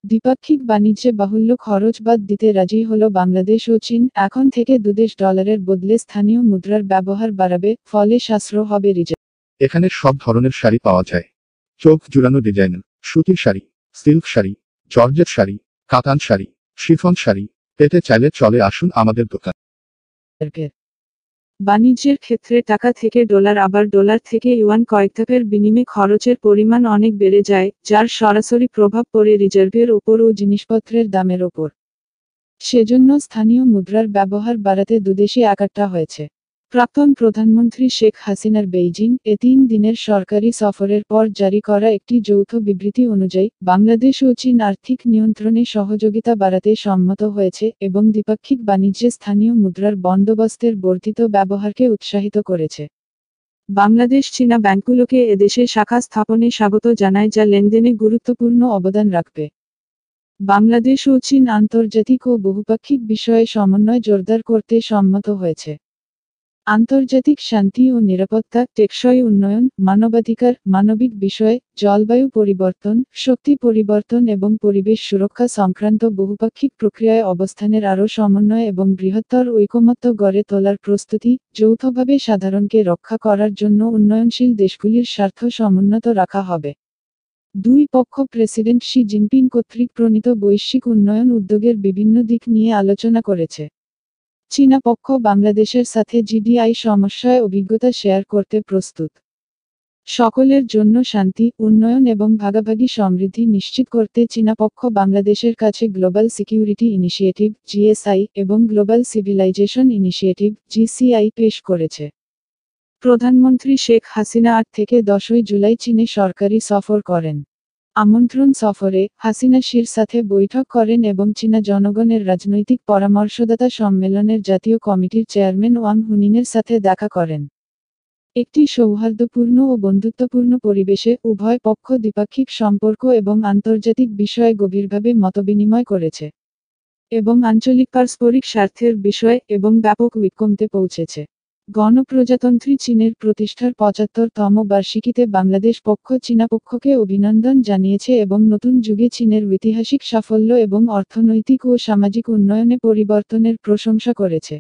দ্বিপাক্ষিক বাণিজ্যে বাহুল্য খরচ বাদ দিতে রাজি হল বাংলাদেশ ও চীন। এখন থেকে দুদেশ ডলারের বদলে স্থানীয় মুদ্রার ব্যবহার বাড়াবে, ফলে সাশ্রয় হবে রিজার্ভ। এখানে সব ধরনের শাড়ি পাওয়া যায়। চোখ জুড়ানো ডিজাইন, সুতির শাড়ি, সিল্ক শাড়ি, জর্জেট শাড়ি, কাতান শাড়ি, শিফন শাড়ি পেতে চাইলে চলে আসুন আমাদের দোকান। বাণিজ্যের ক্ষেত্রে টাকা থেকে ডলার আবার ডলার থেকে ইউয়ান কয়েকধাপের বিনিময়ে খরচের পরিমাণ অনেক বেড়ে যায়, যার সরাসরি প্রভাব পড়ে রিজার্ভের ওপর ও জিনিসপত্রের দামের ওপর। সেজন্য স্থানীয় মুদ্রার ব্যবহার বাড়াতে দুদেশই একাট্টা হয়েছে। প্রাক্তন প্রধানমন্ত্রী শেখ হাসিনার বেইজিং এ 3 দিনের সরকারি সফরের পর জারি করা একটি যৌথ বিবৃতি অনুযায়ী, বাংলাদেশ ও চীন আর্থিক নিয়ন্ত্রণে সহযোগিতা বাড়াতে সম্মত হয়েছে এবং দ্বিপাক্ষিক বাণিজ্যে স্থানীয় মুদ্রার বন্দোবস্তের বর্ধিত ব্যবহারকে উৎসাহিত করেছে। বাংলাদেশ চীনা ব্যাংকগুলোকে এদেশে শাখা স্থাপনে স্বাগত জানায়, যা লেনদেনে গুরুত্বপূর্ণ অবদান রাখবে। বাংলাদেশ ও চীন আন্তর্জাতিক ও বহুপাক্ষিক বিষয়ে সমন্বয় জোরদার করতে সম্মত হয়েছে। আন্তর্জাতিক শান্তি ও নিরাপত্তা, টেকসই উন্নয়ন, মানবাধিকার, মানবিক বিষয়, জলবায়ু পরিবর্তন, শক্তি পরিবর্তন এবং পরিবেশ সুরক্ষা সংক্রান্ত বহুপাক্ষিক প্রক্রিয়ায় অবস্থানের আরও সমন্বয় এবং বৃহত্তর ঐকমত্য গড়ে তোলার প্রস্তুতি, যৌথভাবে সাধারণকে রক্ষা করার জন্য উন্নয়নশীল দেশগুলির স্বার্থ সমুন্নত রাখা হবে। দুই পক্ষ প্রেসিডেন্ট শি জিনপিং কর্তৃক প্রণীত বৈশ্বিক উন্নয়ন উদ্যোগের বিভিন্ন দিক নিয়ে আলোচনা করেছে। চীনা পক্ষ বাংলাদেশের সাথে জিডিআই সমস্যায় অভিজ্ঞতা শেয়ার করতে প্রস্তুত। সকলের জন্য শান্তি, উন্নয়ন এবং ভাগাভাগি সমৃদ্ধি নিশ্চিত করতে চীনা পক্ষ বাংলাদেশের কাছে গ্লোবাল সিকিউরিটি ইনিশিয়েটিভ (জিএসআই) এবং গ্লোবাল সিভিলাইজেশন ইনিশিয়েটিভ (জিসিআই) পেশ করেছে। প্রধানমন্ত্রী শেখ হাসিনা 8 থেকে 10 জুলাই চীনে সরকারি সফর করেন। আমন্ত্রণ সফরে, হাসিনা শির সাথে বৈঠক করেন এবং চীনা জনগণের রাজনৈতিক পরামর্শদাতা সম্মেলনের জাতীয় কমিটির চেয়ারম্যান ওয়াং হুনিংয়ের সাথে দেখা করেন। একটি সৌহার্দ্যপূর্ণ ও বন্ধুত্বপূর্ণ পরিবেশে উভয় পক্ষ দ্বিপাক্ষিক সম্পর্ক এবং আন্তর্জাতিক বিষয়ে গভীরভাবে মতবিনিময় করেছে এবং আঞ্চলিক পারস্পরিক স্বার্থের বিষয় এবং ব্যাপক ঐক্যমত্যে পৌঁছেছে। গণপ্রজাতন্ত্রী চীনের প্রতিষ্ঠার 75তম বার্ষিকীতে বাংলাদেশ পক্ষ চীনা পক্ষকে অভিনন্দন জানিয়েছে এবং নতুন যুগে চীনের ঐতিহাসিক সাফল্য এবং অর্থনৈতিক ও সামাজিক উন্নয়নে পরিবর্তনের প্রশংসা করেছে।